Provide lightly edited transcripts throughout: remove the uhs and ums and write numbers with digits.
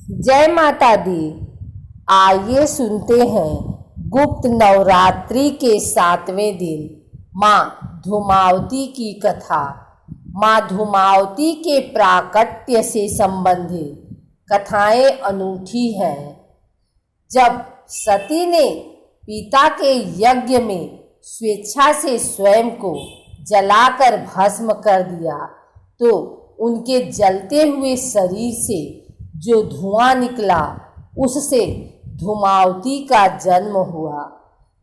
जय माता दी। आइए सुनते हैं गुप्त नवरात्रि के 7वें दिन माँ धूमावती की कथा। माँ धूमावती के प्राकट्य से संबंधित कथाएं अनूठी हैं। जब सती ने पिता के यज्ञ में स्वेच्छा से स्वयं को जलाकर भस्म कर दिया तो उनके जलते हुए शरीर से जो धुआं निकला उससे धूमावती का जन्म हुआ।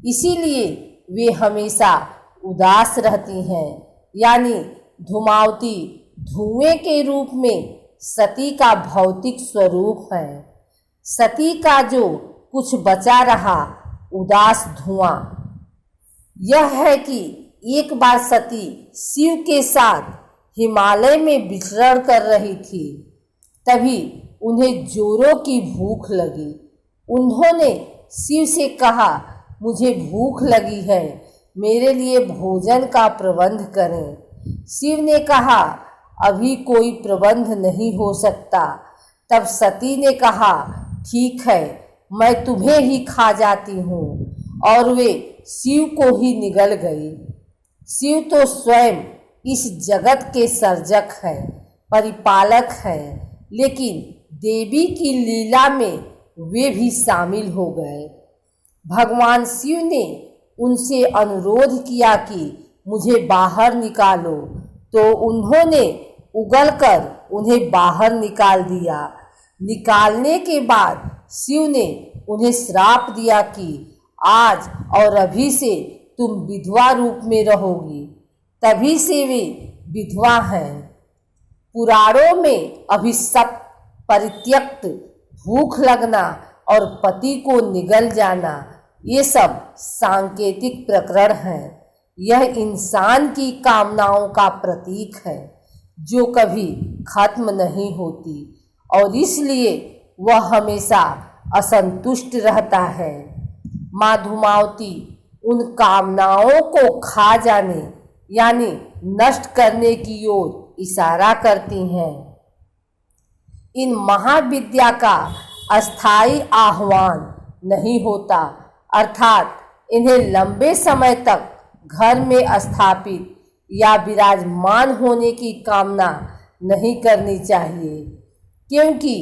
इसीलिए वे हमेशा उदास रहती हैं। यानी धूमावती धुएं के रूप में सती का भौतिक स्वरूप है। सती का जो कुछ बचा रहा उदास धुआं यह है कि एक बार सती शिव के साथ हिमालय में विचरण कर रही थी। तभी उन्हें जोरों की भूख लगी। उन्होंने शिव से कहा, मुझे भूख लगी है, मेरे लिए भोजन का प्रबंध करें। शिव ने कहा, अभी कोई प्रबंध नहीं हो सकता। तब सती ने कहा, ठीक है, मैं तुम्हें ही खा जाती हूँ। और वे शिव को ही निगल गई। शिव तो स्वयं इस जगत के सर्जक हैं, परिपालक हैं, लेकिन देवी की लीला में वे भी शामिल हो गए। भगवान शिव ने उनसे अनुरोध किया कि मुझे बाहर निकालो, तो उन्होंने उगलकर उन्हें बाहर निकाल दिया। निकालने के बाद शिव ने उन्हें श्राप दिया कि आज और अभी से तुम विधवा रूप में रहोगी। तभी से वे विधवा हैं। पुराणों में अभिशप्त, परित्यक्त, भूख लगना और पति को निगल जाना ये सब सांकेतिक प्रकरण हैं। यह इंसान की कामनाओं का प्रतीक है जो कभी खत्म नहीं होती और इसलिए वह हमेशा असंतुष्ट रहता है। माँ धूमावती उन कामनाओं को खा जाने यानी नष्ट करने की ओर इशारा करती हैं। इन महाविद्या का अस्थायी आह्वान नहीं होता, अर्थात इन्हें लंबे समय तक घर में स्थापित या विराजमान होने की कामना नहीं करनी चाहिए, क्योंकि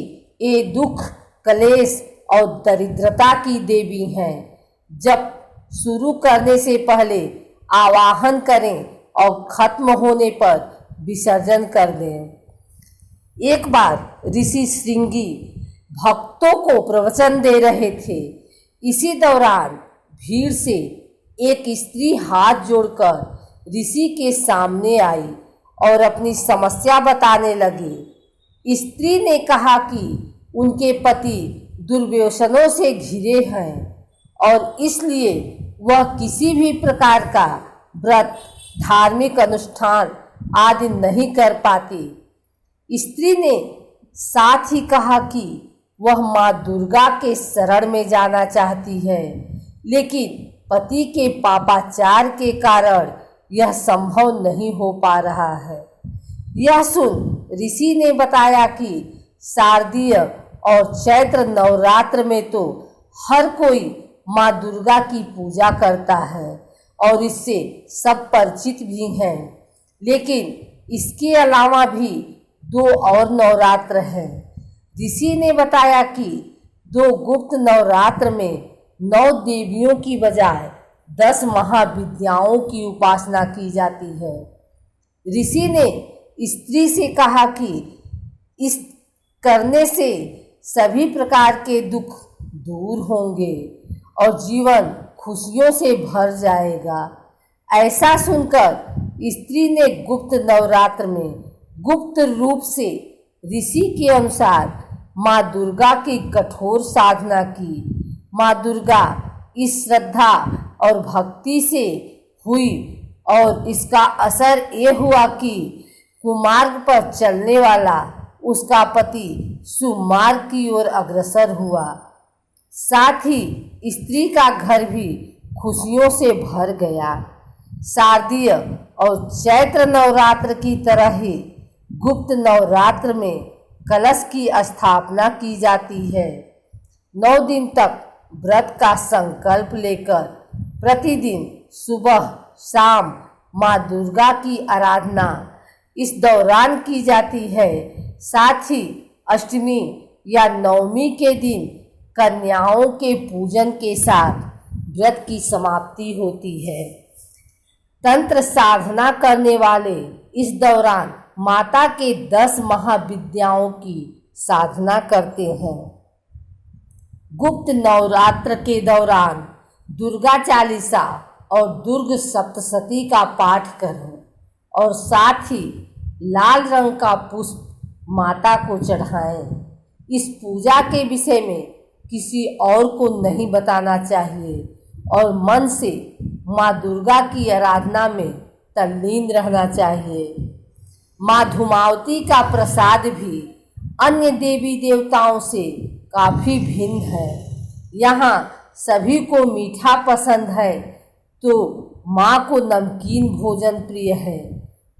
ये दुख, क्लेश और दरिद्रता की देवी हैं। जब शुरू करने से पहले आवाहन करें और खत्म होने पर विसर्जन कर दें। एक बार ऋषि श्रृंगी भक्तों को प्रवचन दे रहे थे। इसी दौरान भीड़ से एक स्त्री हाथ जोड़कर ऋषि के सामने आई और अपनी समस्या बताने लगी। स्त्री ने कहा कि उनके पति दुर्व्यसनों से घिरे हैं और इसलिए वह किसी भी प्रकार का व्रत, धार्मिक अनुष्ठान आदि नहीं कर पाती। स्त्री ने साथ ही कहा कि वह माँ दुर्गा के शरण में जाना चाहती है, लेकिन पति के पापाचार के कारण यह संभव नहीं हो पा रहा है। यह सुन ऋषि ने बताया कि शारदीय और चैत्र नवरात्र में तो हर कोई माँ दुर्गा की पूजा करता है और इससे सब परिचित भी हैं, लेकिन इसके अलावा भी 2 और नवरात्र हैं। ऋषि ने बताया कि 2 गुप्त नवरात्र में 9 देवियों की बजाय 10 महाविद्याओं की उपासना की जाती है। ऋषि ने स्त्री से कहा कि इस करने से सभी प्रकार के दुख दूर होंगे और जीवन खुशियों से भर जाएगा। ऐसा सुनकर स्त्री ने गुप्त नवरात्र में गुप्त रूप से ऋषि के अनुसार माँ दुर्गा की कठोर साधना की। माँ दुर्गा इस श्रद्धा और भक्ति से हुई और इसका असर ये हुआ कि कुमार्ग पर चलने वाला उसका पति सुमार्ग की ओर अग्रसर हुआ। साथ ही स्त्री का घर भी खुशियों से भर गया। शारदीय और चैत्र नवरात्र की तरह ही गुप्त नवरात्र में कलश की स्थापना की जाती है। 9 दिन तक व्रत का संकल्प लेकर प्रतिदिन सुबह शाम माँ दुर्गा की आराधना इस दौरान की जाती है। साथ ही अष्टमी या नवमी के दिन कन्याओं के पूजन के साथ व्रत की समाप्ति होती है। तंत्र साधना करने वाले इस दौरान माता के 10 महाविद्याओं की साधना करते हैं। गुप्त नवरात्र के दौरान दुर्गा चालीसा और दुर्ग सप्तशती का पाठ करें और साथ ही लाल रंग का पुष्प माता को चढ़ाएं। इस पूजा के विषय में किसी और को नहीं बताना चाहिए और मन से माँ दुर्गा की आराधना में तल्लीन रहना चाहिए। माँ धूमावती का प्रसाद भी अन्य देवी देवताओं से काफ़ी भिन्न है। यहाँ सभी को मीठा पसंद है तो माँ को नमकीन भोजन प्रिय है।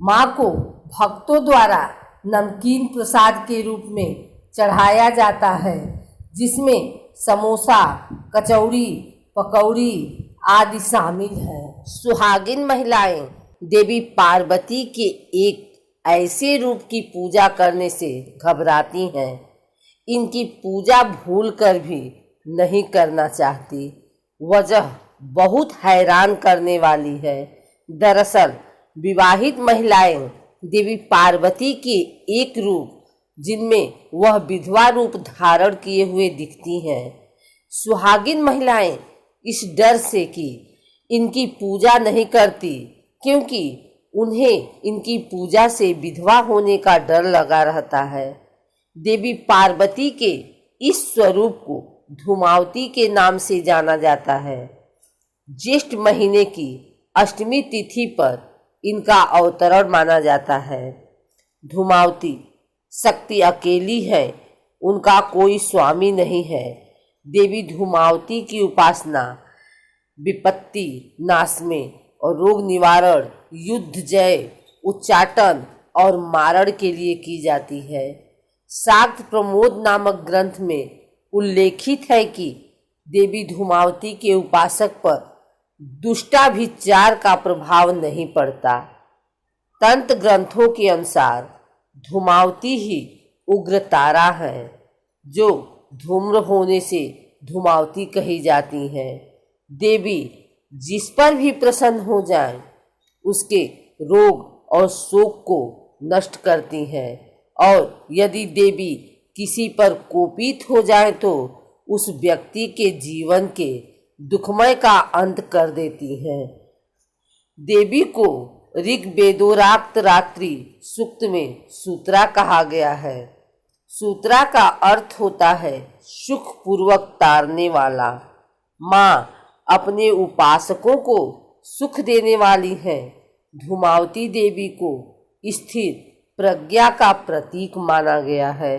माँ को भक्तों द्वारा नमकीन प्रसाद के रूप में चढ़ाया जाता है, जिसमें समोसा, कचौड़ी, पकौड़ी आदि शामिल हैं। सुहागिन महिलाएं देवी पार्वती के एक ऐसे रूप की पूजा करने से घबराती हैं। इनकी पूजा भूल कर भी नहीं करना चाहती। वजह बहुत हैरान करने वाली है। दरअसल विवाहित महिलाएं देवी पार्वती के एक रूप जिनमें वह विधवा रूप धारण किए हुए दिखती हैं। सुहागिन महिलाएं इस डर से कि इनकी पूजा नहीं करती क्योंकि उन्हें इनकी पूजा से विधवा होने का डर लगा रहता है। देवी पार्वती के इस स्वरूप को धूमावती के नाम से जाना जाता है। ज्येष्ठ महीने की अष्टमी तिथि पर इनका अवतरण माना जाता है। धूमावती शक्ति अकेली है, उनका कोई स्वामी नहीं है। देवी धूमावती की उपासना विपत्ति नाश में और रोग निवारण, युद्ध जय, उच्चाटन और मारण के लिए की जाती है। शाक्त प्रमोद नामक ग्रंथ में उल्लेखित है कि देवी धूमावती के उपासक पर दुष्टाभिचार का प्रभाव नहीं पड़ता। तंत्र ग्रंथों के अनुसार धूमावती ही उग्र तारा है, जो धूम्र होने से धूमावती कही जाती है। देवी जिस पर भी प्रसन्न हो जाए उसके रोग और शोक को नष्ट करती है और यदि देवी किसी पर कोपित हो जाए तो उस व्यक्ति के जीवन के दुखमय का अंत कर देती है। देवी को ऋग्वेदोराक्त रात्रि सूक्त में सूत्रा कहा गया है। सूत्रा का अर्थ होता है सुख पूर्वक तारने वाला। माँ अपने उपासकों को सुख देने वाली है। धूमावती देवी को स्थिर प्रज्ञा का प्रतीक माना गया है।